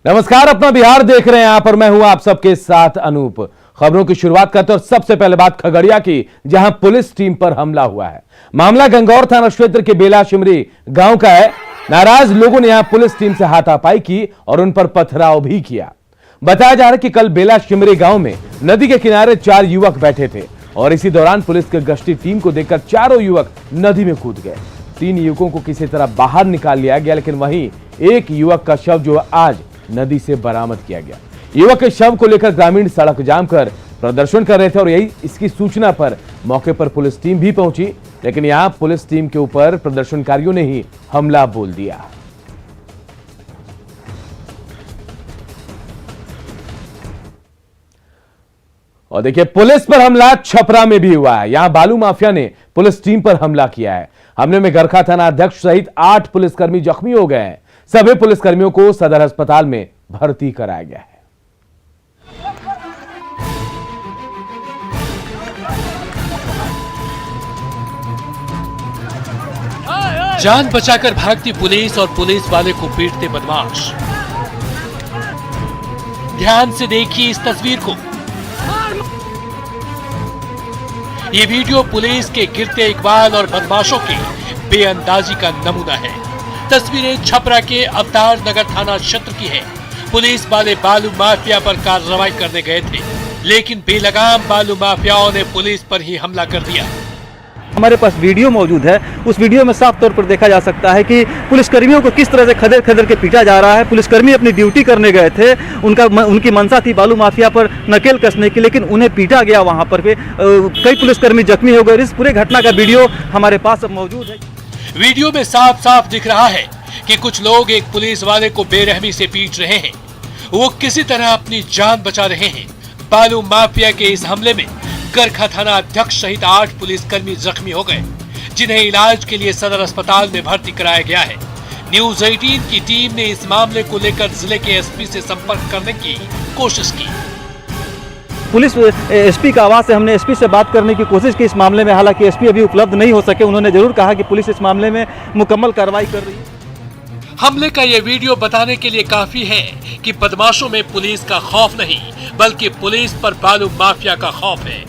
नमस्कार, अपना बिहार देख रहे हैं आप और मैं हूं आप सबके साथ अनूप। खबरों की शुरुआत करते हैं और सबसे पहले बात खगड़िया की, जहां पुलिस टीम पर हमला हुआ है। मामला गंगौर थाना क्षेत्र के बेला शिमरी गांव का है। नाराज लोगों ने यहां पुलिस टीम से हाथापाई की और उन पर पथराव भी किया। बताया जा रहा है कि कल बेला शिमरी गांव में नदी के किनारे 4 युवक बैठे थे और इसी दौरान पुलिस की गश्ती टीम को देखकर चारों युवक नदी में कूद गए। 3 युवकों को किसी तरह बाहर निकाल लिया गया, लेकिन वहीं एक युवक का शव जो आज नदी से बरामद किया गया। युवक के शव को लेकर ग्रामीण सड़क जाम कर प्रदर्शन कर रहे थे और यही इसकी सूचना पर मौके पर पुलिस टीम भी पहुंची, लेकिन यहां पुलिस टीम के ऊपर प्रदर्शनकारियों ने ही हमला बोल दिया। और देखिए, पुलिस पर हमला छपरा में भी हुआ है। यहां बालू माफिया ने पुलिस टीम पर हमला किया है। हमले में गरखा थाना अध्यक्ष सहित 8 पुलिसकर्मी जख्मी हो गए हैं। सभी पुलिसकर्मियों को सदर अस्पताल में भर्ती कराया गया है। जान बचाकर भागती पुलिस और पुलिस वाले को पीटते बदमाश। ध्यान से देखिए इस तस्वीर को। ये वीडियो पुलिस के गिरते इकबाल और बदमाशों की बेअंदाजी का नमूना है। तस्वीरें छपरा के अवतार नगर थाना क्षेत्र की है। पुलिस वाले बालू माफिया पर कार्रवाई करने गए थे, लेकिन बेलगाम बालू माफियाओं ने पुलिस पर ही हमला कर दिया। हमारे पास वीडियो मौजूद है। उस वीडियो में साफ तौर पर देखा जा सकता है कि पुलिसकर्मियों को किस तरह से खदेड़ खदेड़ के पीटा जा रहा है। पुलिसकर्मी अपनी ड्यूटी करने गए थे, उनकी मंशा थी बालू माफिया पर नकेल कसने की, लेकिन उन्हें पीटा गया। वहां पर कई पुलिसकर्मी जख्मी हो गए। इस पूरे घटना का वीडियो हमारे पास अब मौजूद है। वीडियो में साफ साफ दिख रहा है कि कुछ लोग एक पुलिस वाले को बेरहमी से पीट रहे हैं। वो किसी तरह अपनी जान बचा रहे हैं। बालू माफिया के इस हमले में गरखा थाना अध्यक्ष सहित 8 पुलिसकर्मी जख्मी हो गए, जिन्हें इलाज के लिए सदर अस्पताल में भर्ती कराया गया है। न्यूज़ 18 की टीम ने इस मामले को लेकर जिले के एसपी से संपर्क करने की कोशिश की। पुलिस एसपी का आवाज से हमने एसपी से बात करने की कोशिश की इस मामले में। हालांकि एसपी अभी उपलब्ध नहीं हो सके। उन्होंने जरूर कहा कि पुलिस इस मामले में मुकम्मल कार्रवाई कर रही है। हमले का ये वीडियो बताने के लिए काफी है कि बदमाशों में पुलिस का खौफ नहीं, बल्कि पुलिस पर बालू माफिया का खौफ है।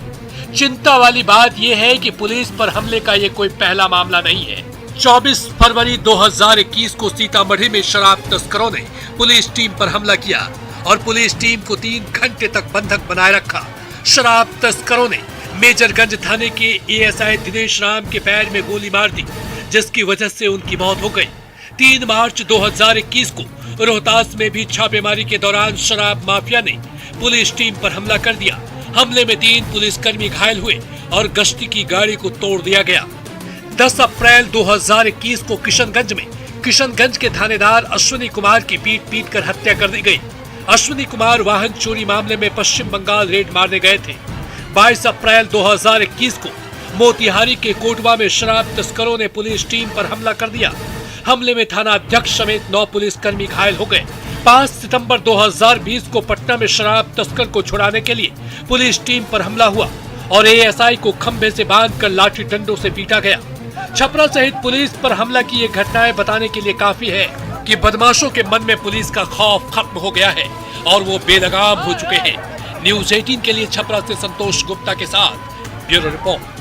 चिंता वाली बात यह है कि पुलिस पर हमले का ये कोई पहला मामला नहीं है। 24 फरवरी 2021 को सीतामढ़ी में शराब तस्करों ने पुलिस टीम पर हमला किया और पुलिस टीम को 3 घंटे तक बंधक बनाए रखा। शराब तस्करों ने मेजरगंज थाने के एएसआई दिनेश राम के पैर में गोली मार दी, जिसकी वजह से उनकी मौत हो गई। 3 मार्च 2021 को रोहतास में भी छापेमारी के दौरान शराब माफिया ने पुलिस टीम पर हमला कर दिया। हमले में 3 पुलिसकर्मी घायल हुए और गश्ती की गाड़ी को तोड़ दिया गया। 10 अप्रैल 2021 को किशनगंज के थानेदार अश्विनी कुमार की पीट कर हत्या कर दी गई। अश्विनी कुमार वाहन चोरी मामले में पश्चिम बंगाल रेड मारने गए थे। 22 अप्रैल 2021 को मोतिहारी के कोटवा में शराब तस्करों ने पुलिस टीम पर हमला कर दिया। हमले में थाना अध्यक्ष समेत 9 पुलिसकर्मी घायल हो गए। 5 सितंबर 2020 को पटना में शराब तस्कर को छुड़ाने के लिए पुलिस टीम पर हमला हुआ और एएसआई को खंभे से बांधकर लाठी डंडों से पीटा गया। छपरा सहित पुलिस पर हमला की ये घटनाएं बताने के लिए काफी है कि बदमाशों के मन में पुलिस का खौफ खत्म हो गया है और वो बेलगाम हो चुके हैं। न्यूज़ 18 के लिए छपरा से संतोष गुप्ता के साथ ब्यूरो रिपोर्ट।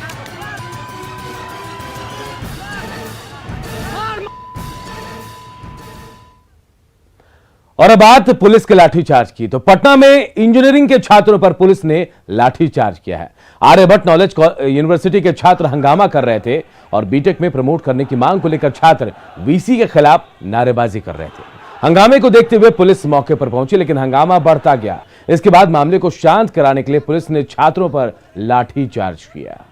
और अब बात पुलिस के लाठीचार्ज की, तो पटना में इंजीनियरिंग के छात्रों पर पुलिस ने लाठीचार्ज किया है। आर्यभट्ट नॉलेज यूनिवर्सिटी के छात्र हंगामा कर रहे थे और बीटेक में प्रमोट करने की मांग को लेकर छात्र वीसी के खिलाफ नारेबाजी कर रहे थे। हंगामे को देखते हुए पुलिस मौके पर पहुंची, लेकिन हंगामा बढ़ता गया। इसके बाद मामले को शांत कराने के लिए पुलिस ने छात्रों पर लाठीचार्ज किया।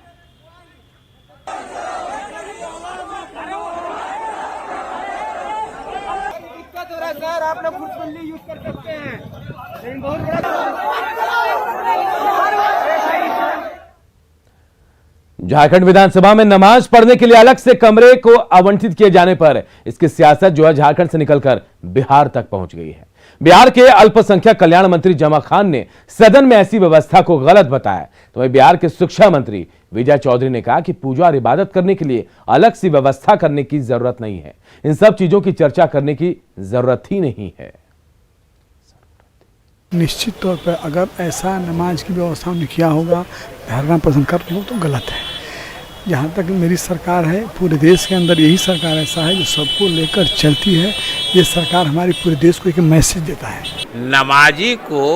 सर आप लोग फुटबॉल यूज कर सकते हैं, लेकिन बहुत झारखंड विधानसभा में नमाज पढ़ने के लिए अलग से कमरे को आवंटित किए जाने पर इसकी सियासत जो है झारखंड से निकलकर बिहार तक पहुंच गई है। बिहार के अल्पसंख्यक कल्याण मंत्री जमा खान ने सदन में ऐसी व्यवस्था को गलत बताया, तो वहीं बिहार के शिक्षा मंत्री विजय चौधरी ने कहा कि पूजा और इबादत करने के लिए अलग सी व्यवस्था करने की जरूरत नहीं है। इन सब चीजों की चर्चा करने की जरूरत ही नहीं है। निश्चित तौर पर अगर ऐसा नमाज की व्यवस्था उन्होंने किया होगा, धरना प्रदर्शन कर रहे हो तो गलत है। जहाँ तक मेरी सरकार है, पूरे देश के अंदर यही सरकार ऐसा है जो सबको लेकर चलती है। ये सरकार हमारी पूरे देश को एक मैसेज देता है। नमाजी को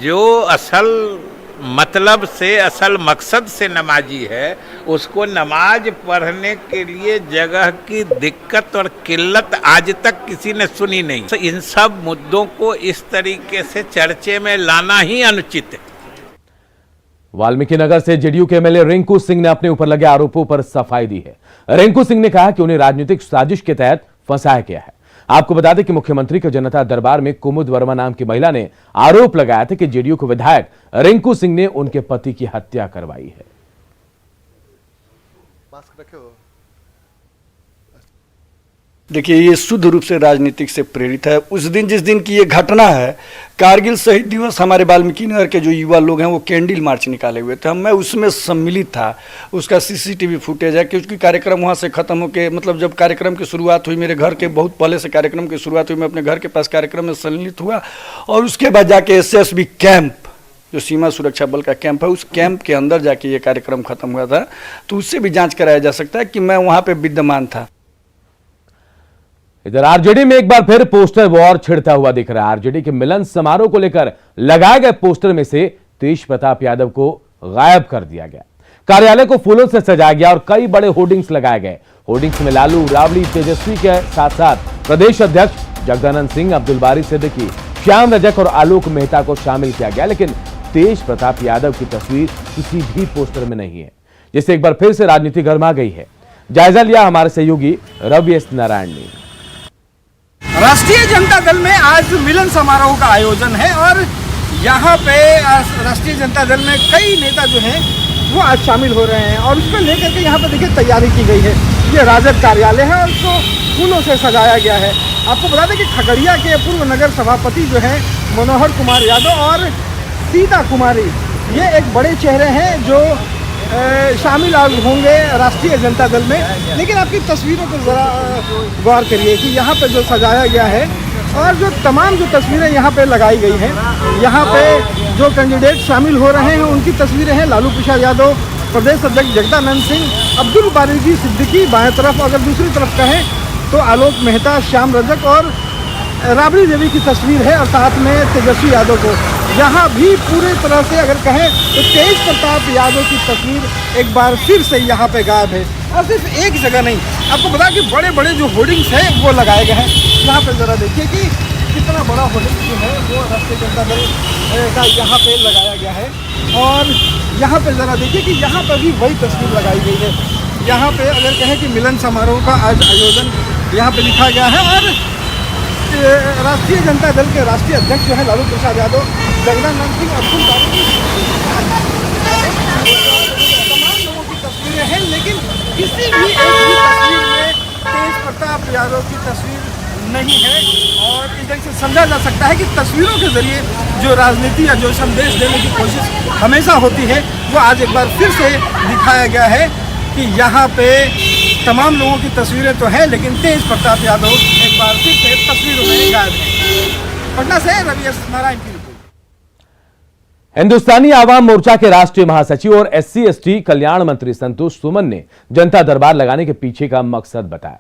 जो असल मतलब से, असल मकसद से नमाजी है, उसको नमाज पढ़ने के लिए जगह की दिक्कत और किल्लत आज तक किसी ने सुनी नहीं। तो इन सब मुद्दों को इस तरीके से चर्चे में लाना ही अनुचित है। वाल्मीकि नगर से जेडीयू के एमएलए रिंकू सिंह ने अपने ऊपर लगे आरोपों पर सफाई दी है। रिंकू सिंह ने कहा कि उन्हें राजनीतिक साजिश के तहत फंसाया गया है। आपको बता दें कि मुख्यमंत्री के जनता दरबार में कुमुद वर्मा नाम की महिला ने आरोप लगाया था कि जेडीयू के विधायक रिंकू सिंह ने उनके पति की हत्या करवाई है। देखिए, ये शुद्ध रूप से राजनीतिक से प्रेरित है। उस दिन जिस दिन की ये घटना है, कारगिल शहीद दिवस, हमारे वाल्मीकि नगर के जो युवा लोग हैं वो कैंडल मार्च निकाले हुए थे। मैं उसमें सम्मिलित था। उसका सीसीटीवी फुटेज है, क्योंकि कार्यक्रम वहाँ से ख़त्म होकर, मतलब जब कार्यक्रम की शुरुआत हुई, मेरे घर के बहुत पहले से कार्यक्रम की शुरुआत हुई, मैं अपने घर के पास कार्यक्रम में सम्मिलित हुआ और उसके बाद जाके SSB कैंप, जो सीमा सुरक्षा बल का कैंप है, उस कैंप के अंदर जाके ये कार्यक्रम खत्म हुआ था। तो उससे भी जाँच कराया जा सकता है कि मैं वहाँ पर विद्यमान था। इधर आरजेडी में एक बार फिर पोस्टर वॉर छिड़ता हुआ दिख रहा है। आरजेडी के मिलन समारोह को लेकर लगाए गए पोस्टर में से तेज प्रताप यादव को गायब कर दिया गया। कार्यालय को फूलों से सजाया गया और कई बड़े होर्डिंग्स लगाए गए। होर्डिंग्स में लालू, राबड़ी, तेजस्वी के साथ साथ प्रदेश अध्यक्ष जगदानंद सिंह, अब्दुल बारी सिद्दीकी, श्याम रजक और आलोक मेहता को शामिल किया गया, लेकिन तेज प्रताप यादव की तस्वीर किसी भी पोस्टर में नहीं है, जिससे एक बार फिर से राजनीति गर्मा गई है। जायजा लिया हमारे सहयोगी रवि एस नारायण ने। राष्ट्रीय जनता दल में आज मिलन समारोह का आयोजन है और यहाँ पे राष्ट्रीय जनता दल में कई नेता जो हैं वो आज शामिल हो रहे हैं और उसको लेकर के यहाँ पे देखिए तैयारी की गई है। ये राजद कार्यालय है और उसको फूलों से सजाया गया है। आपको बता दें कि खगड़िया के पूर्व नगर सभापति जो हैं मनोहर कुमार यादव और सीता कुमारी, ये एक बड़े चेहरे हैं जो शामिल होंगे राष्ट्रीय जनता दल में। लेकिन आपकी तस्वीरों को ज़रा गौर करिए कि यहाँ पे जो सजाया गया है और जो तमाम जो तस्वीरें यहाँ पे लगाई गई हैं, यहाँ पे जो कैंडिडेट शामिल हो रहे हैं उनकी तस्वीरें हैं। लालू प्रसाद यादव, प्रदेश अध्यक्ष जगदानंद सिंह, अब्दुल बारी सिद्दीकी बाएं तरफ, अगर दूसरी तरफ कहें तो आलोक मेहता, श्याम रजक और राबड़ी देवी की तस्वीर है और साथ में तेजस्वी यादव को। यहाँ भी पूरे तरह से अगर कहें तो तेज प्रताप यादव की तस्वीर एक बार फिर से यहाँ पे गायब है। और सिर्फ एक जगह नहीं, आपको बता कि बड़े बड़े जो होर्डिंग्स हैं वो लगाए गए हैं। यहाँ पे ज़रा देखिए कि कितना बड़ा होर्डिंग जो है वो राष्ट्रीय जनता दल का यहाँ पे लगाया गया है। और यहाँ पे ज़रा देखिए कि यहाँ पर भी वही तस्वीर लगाई गई है। यहाँ पे अगर कहें कि मिलन समारोह का आज आयोजन यहाँ पे लिखा गया है और राष्ट्रीय जनता दल के राष्ट्रीय अध्यक्ष जो है लालू प्रसाद यादव, जगदानंद सिंह, अब्दुल बारी, तमाम लोगों की तस्वीरें हैं, लेकिन किसी भी एक भी तस्वीर में तेज प्रताप यादव की तस्वीर नहीं है। और इस तरह से समझा जा सकता है कि तस्वीरों के जरिए जो राजनीति या जो संदेश देने की कोशिश हमेशा होती है वो आज एक बार फिर से दिखाया गया है कि यहाँ पे तमाम लोगों की तस्वीरें तो हैं, लेकिन तेज प्रताप यादव एक बार फिर से तस्वीरों में गायब हैं। पटना से रवि एस नारायण की रिपोर्ट। हिंदुस्तानी आवाम मोर्चा के राष्ट्रीय महासचिव और SC/ST कल्याण मंत्री संतोष सुमन ने जनता दरबार लगाने के पीछे का मकसद बताया।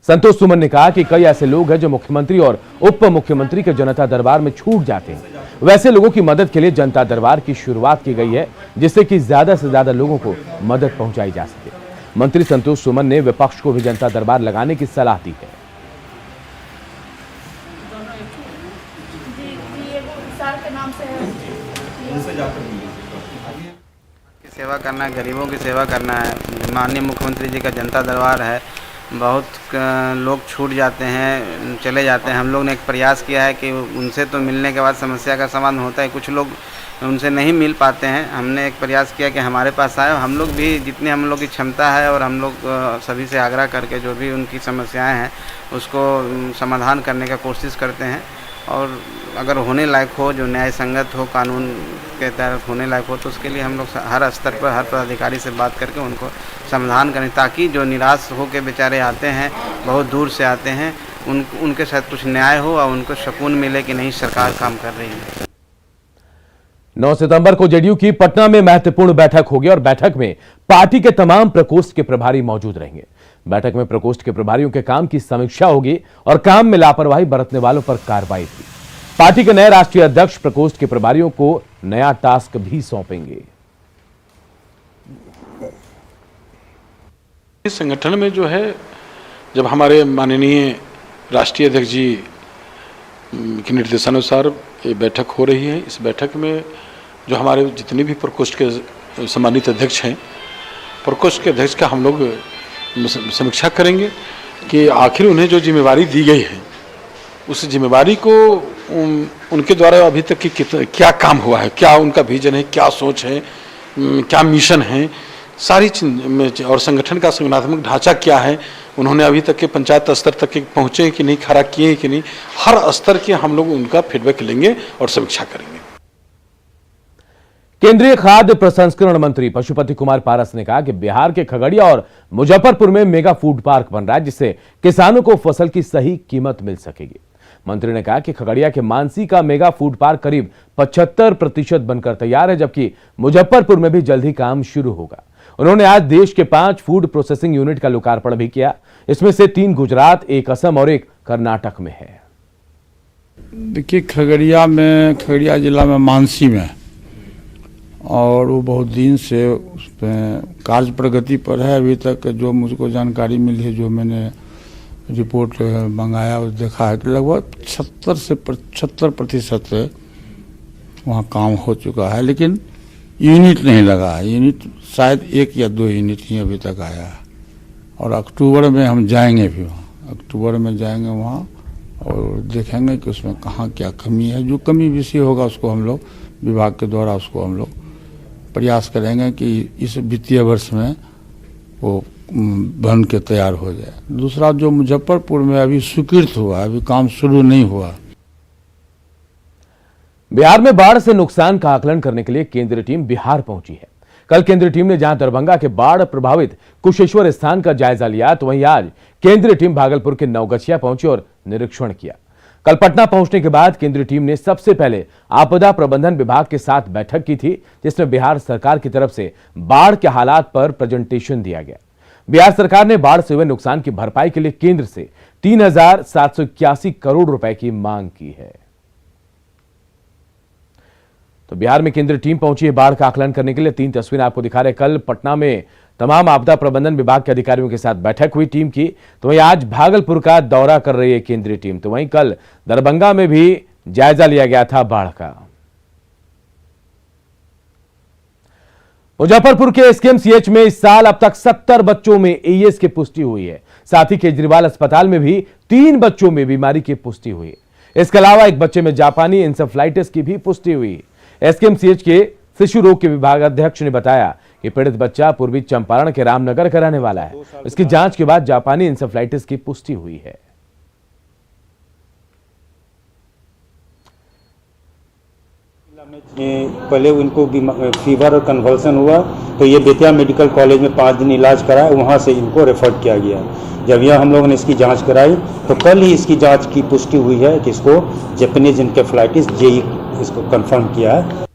संतोष सुमन ने कहा कि कई ऐसे लोग हैं जो मुख्यमंत्री और उप मुख्यमंत्री के जनता दरबार में छूट जाते हैं। वैसे लोगों की मदद के लिए जनता दरबार की शुरुआत की गई है, जिससे कि ज्यादा से ज्यादा लोगों को मदद पहुंचाई जा सके। मंत्री संतोष सुमन ने विपक्ष को भी जनता दरबार लगाने की सलाह दी है। सेवा करना है, गरीबों की सेवा करना है। माननीय मुख्यमंत्री जी का जनता दरबार है, बहुत लोग छूट जाते हैं, चले जाते हैं। हम लोग ने एक प्रयास किया है कि उनसे तो मिलने के बाद समस्या का समाधान होता है, कुछ लोग उनसे नहीं मिल पाते हैं। हमने एक प्रयास किया कि हमारे पास आए, हम लोग भी जितनी हम लोग की क्षमता है और हम लोग सभी से आग्रह करके जो भी उनकी समस्याएं हैं उसको समाधान करने का कोशिश करते हैं। और अगर होने लायक हो, जो न्याय संगत हो, कानून के तहत होने लायक हो, तो उसके लिए हम लोग हर स्तर पर हर पदाधिकारी से बात करके उनको समाधान करें, ताकि जो निराश हो के बेचारे आते हैं, बहुत दूर से आते हैं, उनके साथ कुछ न्याय हो और उनको सुकून मिले कि नहीं सरकार काम कर रही है। 9 सितंबर को जेडीयू की पटना में महत्वपूर्ण बैठक होगी और बैठक में पार्टी के तमाम प्रकोष्ठ के प्रभारी मौजूद रहेंगे। बैठक में प्रकोष्ठ के प्रभारियों के काम की समीक्षा होगी और काम में लापरवाही बरतने वालों पर कार्रवाई होगी। पार्टी के नए राष्ट्रीय अध्यक्ष प्रकोष्ठ के प्रभारियों को नया टास्क भी सौंपेंगे। इस संगठन में जो है, जब हमारे माननीय राष्ट्रीय अध्यक्ष जी के निर्देशानुसार ये बैठक हो रही है, इस बैठक में जो हमारे जितने भी प्रकोष्ठ के सम्मानित अध्यक्ष हैं, प्रकोष्ठ के अध्यक्ष का हम लोग समीक्षा करेंगे कि आखिर उन्हें जो जिम्मेवारी दी गई है उस जिम्मेवारी को उनके द्वारा अभी तक की क्या काम हुआ है, क्या उनका विजन है, क्या सोच है, क्या मिशन है, सारी और संगठन का संगठनात्मक ढांचा क्या है, उन्होंने अभी तक के पंचायत स्तर तक के पहुँचे कि नहीं, खरा किए कि नहीं, हर स्तर के हम लोग उनका फीडबैक लेंगे और समीक्षा करेंगे। केंद्रीय खाद्य प्रसंस्करण मंत्री पशुपति कुमार पारस ने कहा कि बिहार के खगड़िया और मुजफ्फरपुर में मेगा फूड पार्क बन रहा है, जिससे किसानों को फसल की सही कीमत मिल सकेगी। मंत्री ने कहा कि खगड़िया के मानसी का मेगा फूड पार्क करीब 75% बनकर तैयार है, जबकि मुजफ्फरपुर में भी जल्द ही काम शुरू होगा। उन्होंने आज देश के 5 फूड प्रोसेसिंग यूनिट का लोकार्पण भी किया। इसमें से 3 गुजरात, 1 असम और 1 कर्नाटक में है। देखिए, खगड़िया जिला में मानसी में, और वो बहुत दिन से उसमें कार्य प्रगति पर है। अभी तक जो मुझको जानकारी मिली है, जो मैंने रिपोर्ट मंगाया और देखा है कि लगभग 70 से 75% वहाँ काम हो चुका है, लेकिन यूनिट नहीं लगा है। यूनिट शायद 1 या 2 यूनिट ही अभी तक आया है। और अक्टूबर में हम जाएंगे भी वहाँ, अक्टूबर में जाएंगे वहाँ और देखेंगे कि उसमें कहाँ क्या कमी है। जो कमी विषय होगा उसको हम लोग विभाग के द्वारा उसको हम लोग प्रयास करेंगे कि इस वित्तीय वर्ष में वो बन के तैयार हो जाए। दूसरा, जो मुजफ्फरपुर में अभी स्वीकृत हुआ, अभी काम शुरू नहीं हुआ। बिहार में बाढ़ से नुकसान का आकलन करने के लिए केंद्रीय टीम बिहार पहुंची है। कल केंद्रीय टीम ने जहां दरभंगा के बाढ़ प्रभावित कुशेश्वर स्थान का जायजा लिया, तो वहीं आज केंद्रीय टीम भागलपुर के नवगछिया पहुंची और निरीक्षण किया। कल पटना पहुंचने के बाद केंद्रीय टीम ने सबसे पहले आपदा प्रबंधन विभाग के साथ बैठक की थी, जिसमें बिहार सरकार की तरफ से बाढ़ के हालात पर प्रेजेंटेशन दिया गया। बिहार सरकार ने बाढ़ से हुए नुकसान की भरपाई के लिए केंद्र से 3,781 करोड़ रुपए की मांग की है। तो बिहार में केंद्रीय टीम पहुंची है बाढ़ का आकलन करने के लिए। 3 तस्वीरें आपको दिखा रहे। कल पटना में तमाम आपदा प्रबंधन विभाग के अधिकारियों के साथ बैठक हुई टीम की, तो वहीं आज भागलपुर का दौरा कर रही है केंद्रीय टीम। तो वहीं कल दरभंगा में भी जायजा लिया गया था बाढ़ का। मुजफ्फरपुर के एसकेएमसीएच में इस साल अब तक 70 बच्चों में एईएस की पुष्टि हुई है। साथ ही केजरीवाल अस्पताल में भी 3 बच्चों में बीमारी की पुष्टि हुई। इसके अलावा एक बच्चे में जापानी इंसेफ्लाइटिस की भी पुष्टि हुई। एसकेएमसीएच के शिशु रोग के विभाग अध्यक्ष ने बताया कि पीड़ित बच्चा पूर्वी चंपारण के रामनगर का रहने वाला है। इसकी जांच के बाद जापानी इंसेफ्लाइटिस की पुष्टि हुई है। पहले उनको फीवर और कन्वल्सन हुआ, तो ये बेतिया मेडिकल कॉलेज में 5 दिन इलाज कराया, वहाँ से इनको रेफर किया गया। जब यह हम लोगों ने इसकी जांच कराई तो कल ही इसकी जांच की पुष्टि हुई है कि इसको जापानीज इंसेफ्लाइटिस जेई इसको कंफर्म किया है।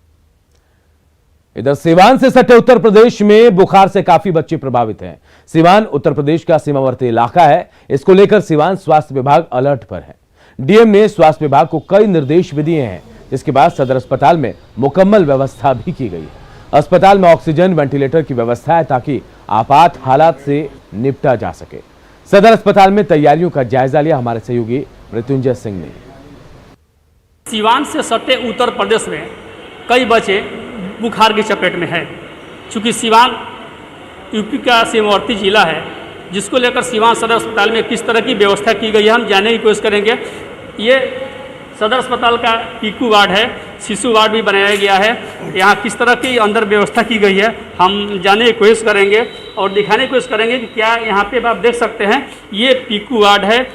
इधर सीवान से सटे उत्तर प्रदेश में बुखार से काफी बच्चे प्रभावित हैं। सीवान उत्तर प्रदेश का सीमावर्ती इलाका है। इसको लेकर सीवान स्वास्थ्य विभाग अलर्ट पर है। डीएम ने स्वास्थ्य विभाग को कई निर्देश भी दिए हैं, जिसके बाद सदर अस्पताल में मुकम्मल व्यवस्था भी की गई है। अस्पताल में ऑक्सीजन, वेंटिलेटर की व्यवस्था है ताकि आपात हालात से निपटा जा सके। सदर अस्पताल में तैयारियों का जायजा लिया हमारे सहयोगी मृत्युंजय सिंह ने। सीवान से सटे उत्तर प्रदेश में कई बच्चे बुखार की चपेट में है। चूँकि सीवान यूपी का सीमावर्ती जिला है, जिसको लेकर सीवान सदर अस्पताल में किस तरह की व्यवस्था की गई है हम जानने की कोशिश करेंगे। ये सदर अस्पताल का पीकू वार्ड है, शिशु वार्ड भी बनाया गया है। यहाँ किस तरह की अंदर व्यवस्था की गई है हम जानने की कोशिश करेंगे और दिखाने की कोशिश करेंगे कि क्या यहाँ पे आप देख सकते हैं ये पीकू वार्ड है,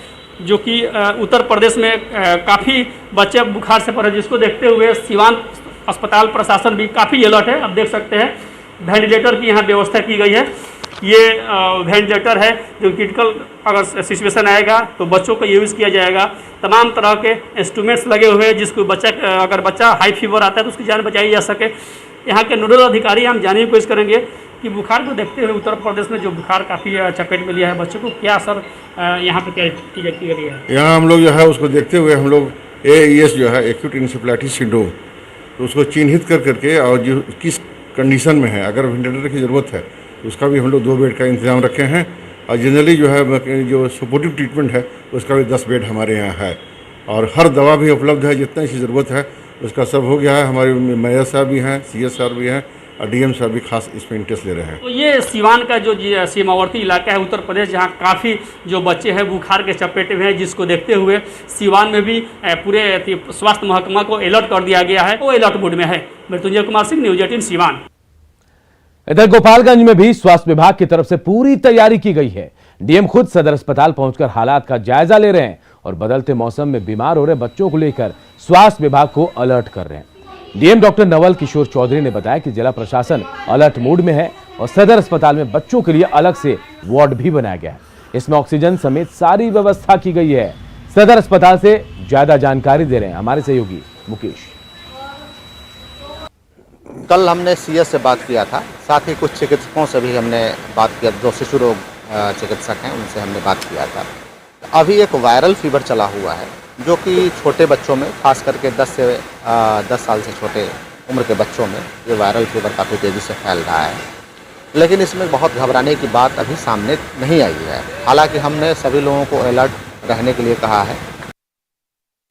जो कि उत्तर प्रदेश में काफ़ी बच्चे बुखार से पड़े, जिसको देखते हुए सीवान अस्पताल प्रशासन भी काफ़ी अलर्ट है। आप देख सकते हैं वेंटिलेटर की यहाँ व्यवस्था की गई है ये वेंटिलेटर है जो क्रिटिकल अगर सिचुएशन आएगा तो बच्चों को यूज़ किया जाएगा। तमाम तरह के इंस्ट्रूमेंट्स लगे हुए हैं जिसको अगर बच्चा हाई फीवर आता है तो उसकी जान बचाई जा सके। यहाँ के नोडल अधिकारी हम जानने की कोशिश करेंगे कि बुखार को देखते हुए उत्तर प्रदेश में जो बुखार काफ़ी चपेट में लिया है बच्चों को, क्या असर यहाँ पर क्या की जाती है? यहाँ हम लोग जो है उसको देखते हुए हम लोग AES जो है एक्यूट इंसेफ्लाइटिस सिंड्रोम, तो उसको चिन्हित करके और जो किस कंडीशन में है, अगर वेंटिलेटर की ज़रूरत है तो उसका भी हम लोग 2 बेड का इंतजाम रखे हैं। और जनरली जो है जो सपोर्टिव ट्रीटमेंट है उसका भी 10 बेड हमारे यहाँ है और हर दवा भी उपलब्ध है, जितना इसकी ज़रूरत है उसका सब हो गया है। हमारे मेयर साहब भी हैं, CS साहब भी हैं और DM साहब भी खास इसमें इंटरेस्ट ले रहे हैं। तो ये सिवान का जो सीमावर्ती इलाका है उत्तर प्रदेश, जहाँ काफ़ी जो बच्चे हैं बुखार के चपेट में हैं, जिसको देखते हुए सिवान में भी पूरे स्वास्थ्य महकमा को अलर्ट कर दिया गया है, वो अलर्ट मोड में है। मृत्युंजय कुमार सिंह, न्यूज़ 18 सिवान। इधर गोपालगंज में भी स्वास्थ्य विभाग की तरफ से पूरी तैयारी की गई है। DM खुद सदर अस्पताल पहुंचकर हालात का जायजा ले रहे हैं और बदलते मौसम में बीमार हो रहे बच्चों को लेकर स्वास्थ्य विभाग को अलर्ट कर रहे हैं। DM डॉक्टर नवल किशोर चौधरी ने बताया कि जिला प्रशासन अलर्ट मोड में है और सदर अस्पताल में बच्चों के लिए अलग से वार्ड भी बनाया गया है। इसमें ऑक्सीजन समेत सारी व्यवस्था की गई है। सदर अस्पताल से ज्यादा जानकारी दे रहे हैं हमारे सहयोगी मुकेश। कल हमने CS से बात किया था, साथ ही कुछ चिकित्सकों से भी हमने बात किया, जो शिशु रोग चिकित्सक हैं उनसे हमने बात किया था। अभी एक वायरल फीवर चला हुआ है जो कि छोटे बच्चों में, खास करके 10 साल से छोटे उम्र के बच्चों में ये वायरल फीवर काफ़ी तेज़ी से फैल रहा है, लेकिन इसमें बहुत घबराने की बात अभी सामने नहीं आई है। हालांकि हमने सभी लोगों को अलर्ट रहने के लिए कहा है।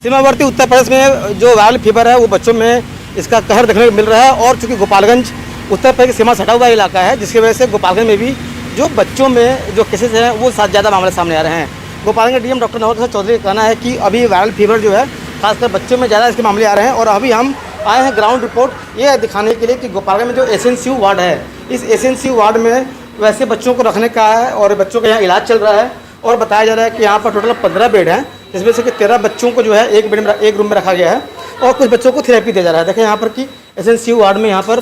सीमावर्ती उत्तर प्रदेश में जो वायरल फीवर है वो बच्चों में इसका कहर देखने को मिल रहा है और चूँकि गोपालगंज उत्तर प्रदेश की सीमा से सटा हुआ इलाका है, जिसकी वजह से गोपालगंज में भी जो बच्चों में जो केसेस हैं वो ज़्यादा मामले सामने आ रहे हैं। गोपालगंज DM डॉक्टर नवल किशोर चौधरी का कहना है कि अभी वायरल फीवर जो है खासकर बच्चों में ज़्यादा इसके मामले आ रहे हैं और अभी हम आए हैं ग्राउंड रिपोर्ट ये दिखाने के लिए कि गोपालगंज में जो SNCU वार्ड है, इस SNCU वार्ड में वैसे बच्चों को रखने का है और बच्चों का यहाँ इलाज चल रहा है और बताया जा रहा है कि यहाँ पर टोटल 15 बेड हैं, जिसमें से कि 13 बच्चों को जो है एक रूम में रखा गया है और कुछ बच्चों को थेरेपी दिया जा रहा है। देखें यहाँ पर कि SNCU वार्ड में यहाँ पर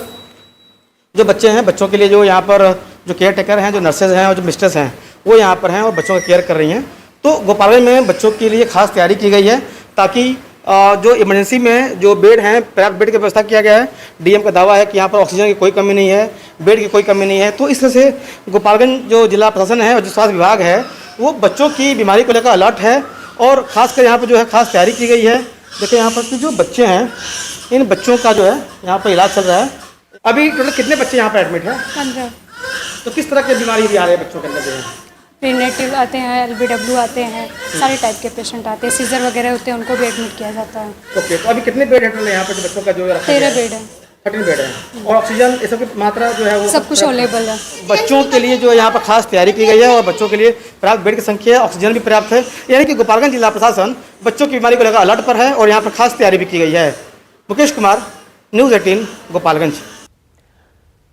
जो बच्चे हैं, बच्चों के लिए जो यहाँ पर जो केयर टेकर हैं, जो नर्सेज हैं और जो मिस्टर्स हैं वो यहाँ पर हैं और बच्चों का केयर कर रही हैं। तो गोपालगंज में बच्चों के लिए खास तैयारी की गई है ताकि जो इमरजेंसी में जो बेड हैं पर्याप्त बेड की व्यवस्था किया गया है। DM का दावा है कि यहाँ पर ऑक्सीजन की कोई कमी नहीं है, बेड की कोई कमी नहीं है। तो इस तरह से गोपालगंज जो जिला प्रशासन है और जो स्वास्थ्य विभाग है वो बच्चों की बीमारी को लेकर अलर्ट है और ख़ासकर यहाँ पर जो है खास तैयारी की गई है। देखिए यहाँ पर कि जो बच्चे हैं, इन बच्चों का जो है यहाँ पर इलाज चल रहा है। अभी टोटल कितने बच्चे यहाँ पर एडमिट हैं? 15। तो किस तरह की बीमारी भी आ रही है बच्चों के अंदर? जो है प्रीनेटिव आते हैं, LBW आते हैं, सारे टाइप के पेशेंट आते हैं, सीजर वगैरह होते हैं, उनको भी एडमिट किया जाता है। ओके, तो अभी कितने बेड है यहाँ पर जो बच्चों का जो 13 बेड है। 13 बेड है और ऑक्सीजन ये सब की मात्रा जो है वो सब कुछ अवेलेबल है। बच्चों के लिए जो यहाँ पर खास तैयारी की गई है और बच्चों के लिए पर्याप्त बेड की संख्या है, ऑक्सीजन भी पर्याप्त है। यानी कि गोपालगंज जिला प्रशासन बच्चों की बीमारी को लेकर अलर्ट पर है और यहाँ पर खास तैयारी भी की गई है। मुकेश कुमार, न्यूज़ 18 गोपालगंज।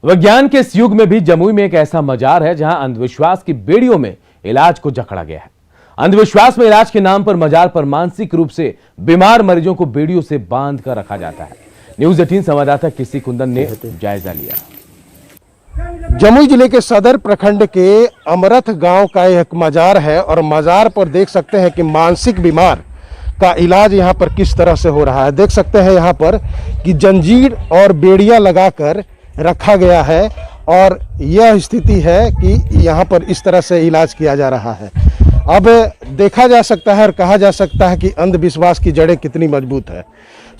विज्ञान के इस युग में भी जमुई में एक ऐसा मजार है जहां अंधविश्वास की बेड़ियों में इलाज को जकड़ा गया है। अंधविश्वास में इलाज के नाम पर मजार पर मानसिक रूप से बीमार मरीजों को बेड़ियों से बांध कर रखा जाता है। न्यूज़ 18 संवाददाता किसी कुंदन ने जायजा लिया। जमुई जिले के सदर प्रखंड के अमरथ गांव का एक मजार है और मजार पर देख सकते हैं कि मानसिक बीमार का इलाज यहाँ पर किस तरह से हो रहा है। देख सकते हैं यहाँ पर कि जंजीर और बेड़ियां लगाकर रखा गया है और यह स्थिति है कि यहाँ पर इस तरह से इलाज किया जा रहा है। अब देखा जा सकता है और कहा जा सकता है कि अंधविश्वास की जड़ें कितनी मजबूत है।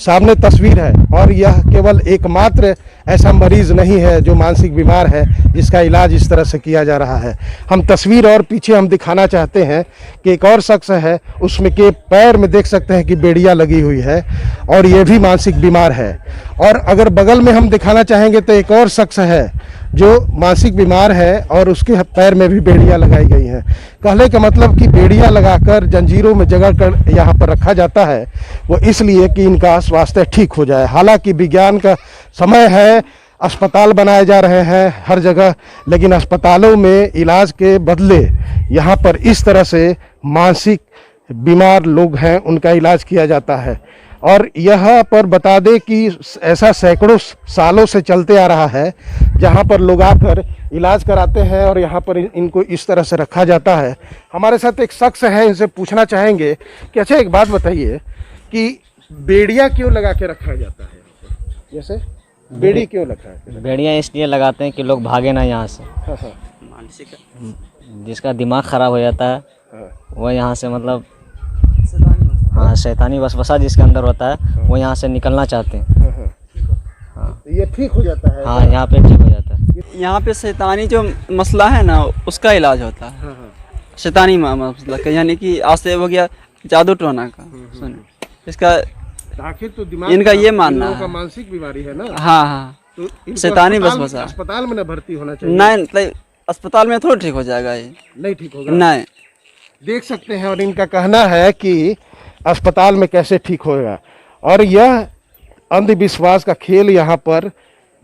सामने तस्वीर है और यह केवल एकमात्र ऐसा मरीज नहीं है जो मानसिक बीमार है जिसका इलाज इस तरह से किया जा रहा है। हम तस्वीर और पीछे हम दिखाना चाहते हैं कि एक और शख्स है, उसमें के पैर में देख सकते हैं कि बेड़ियां लगी हुई है और ये भी मानसिक बीमार है। और अगर बगल में हम दिखाना चाहेंगे तो एक और शख्स है जो मानसिक बीमार है और उसके पैर में भी बेड़ियां लगाई गई हैं। कहने का मतलब कि बेड़ियां लगाकर जंजीरों में जगड़ कर यहाँ पर रखा जाता है वो इसलिए कि इनका स्वास्थ्य ठीक हो जाए। हालांकि विज्ञान का समय है, अस्पताल बनाए जा रहे हैं हर जगह, लेकिन अस्पतालों में इलाज के बदले यहाँ पर इस तरह से मानसिक बीमार लोग हैं उनका इलाज किया जाता है। और यहाँ पर बता दें कि ऐसा सैकड़ों सालों से चलते आ रहा है, जहाँ पर लोग आकर इलाज कराते हैं और यहाँ पर इनको इस तरह से रखा जाता है। हमारे साथ एक शख्स है, इनसे पूछना चाहेंगे कि अच्छा एक बात बताइए कि बेड़िया क्यों लगा के रखा जाता है? जैसे बेड़ी क्यों लगा है? बेड़ियाँ इसलिए लगाते हैं कि लोग भागे ना यहाँ से। हाँ हाँ। जिसका दिमाग खराब हो जाता है वो यहाँ से मतलब हाँ शैतानी वसवसा जिसके अंदर होता है वो यहाँ से निकलना चाहते हैं। हाँ। ये ठीक हो जाता है? हाँ यहाँ पे ठीक हो जाता है। यहाँ पे शैतानी जो मसला है ना उसका इलाज होता है। शैतानी मसला का यानी कि आज से हो गया जादू टोना का। सुनिए इसका आखिर तो दिमाग इनका ये मानना है मानसिक बीमारी है ना। हाँ हाँ तो शैतानी वसवसा अस्पताल में न भर्ती होना चाहिए। नहीं अस्पताल में थोड़ा ठीक हो जाएगा, ये नहीं ठीक होगा। नहीं देख सकते हैं और इनका कहना है कि अस्पताल में कैसे ठीक होगा। और यह अंधविश्वास का खेल यहाँ पर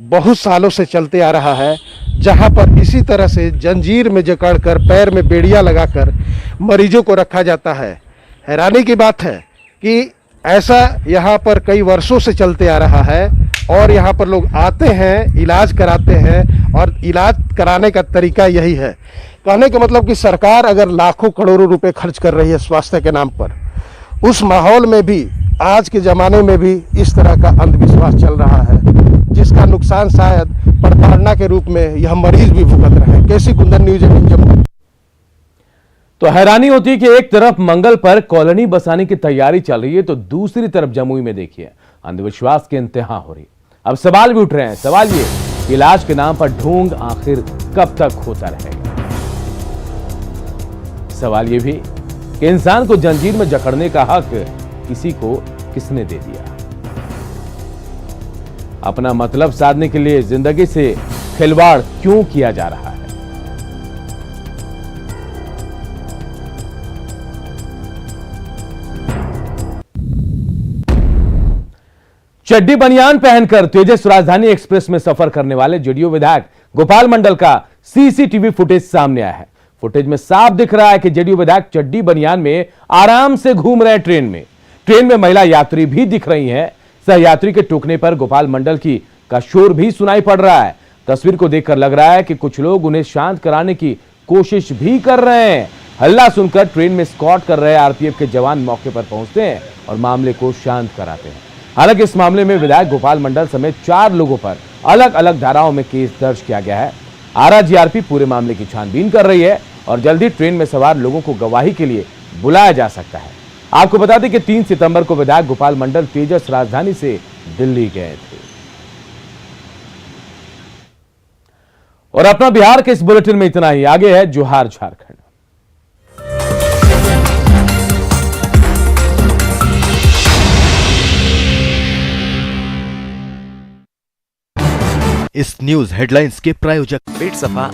बहुत सालों से चलते आ रहा है, जहाँ पर इसी तरह से जंजीर में जकड़कर पैर में बेड़ियाँ लगाकर मरीजों को रखा जाता है। हैरानी की बात है कि ऐसा यहाँ पर कई वर्षों से चलते आ रहा है और यहाँ पर लोग आते हैं, इलाज कराते हैं और इलाज कराने का तरीका यही है। कहने का मतलब कि सरकार अगर लाखों करोड़ों रुपए खर्च कर रही है स्वास्थ्य के नाम पर, उस माहौल में भी आज के ज़माने में भी इस तरह का अंधविश्वास चल रहा है, जिसका नुकसान शायद प्रताड़ना के रूप में यह मरीज भी भुगत रहे हैं। केसी कुंदन, न्यूज़ 18 जम्मू। तो हैरानी होती है कि एक तरफ मंगल पर कॉलोनी बसाने की तैयारी चल रही है तो दूसरी तरफ जमुई में देखिए अंधविश्वास की इंतहा हो रही। अब सवाल भी उठ रहे हैं। सवाल ये, इलाज के नाम पर ढोंग आखिर कब तक होता रहेगा? सवाल ये भी कि इंसान को जंजीर में जकड़ने का हक किसी को किसने दे दिया? अपना मतलब साधने के लिए जिंदगी से खिलवाड़ क्यों किया जा रहा है? चड्डी बनियान पहनकर तेजस राजधानी एक्सप्रेस में सफर करने वाले जेडीयू विधायक गोपाल मंडल का सीसीटीवी फुटेज सामने आया है। फुटेज में साफ दिख रहा है कि जेडीयू विधायक चड्डी बनियान में आराम से घूम रहे हैं ट्रेन में महिला यात्री भी दिख रही हैं। सहयात्री के टोकने पर गोपाल मंडल का शोर भी सुनाई पड़ रहा है। तस्वीर को देखकर लग रहा है कि कुछ लोग उन्हें शांत कराने की कोशिश भी कर रहे हैं। हल्ला सुनकर ट्रेन में स्कॉट कर रहे आरपीएफ के जवान मौके पर पहुंचते हैं और मामले को शांत कराते हैं। हालांकि इस मामले में विधायक गोपाल मंडल समेत 4 लोगों पर अलग अलग धाराओं में केस दर्ज किया गया है। आरा जीआरपी पूरे मामले की छानबीन कर रही है और जल्दी ट्रेन में सवार लोगों को गवाही के लिए बुलाया जा सकता है। आपको बता दें कि 3 सितंबर को विधायक गोपाल मंडल तेजस राजधानी से दिल्ली गए थे। और अपना बिहार के इस बुलेटिन में इतना ही। आगे है जोहार झारखंड। इस न्यूज हेडलाइंस के प्रायोजक पेट सफा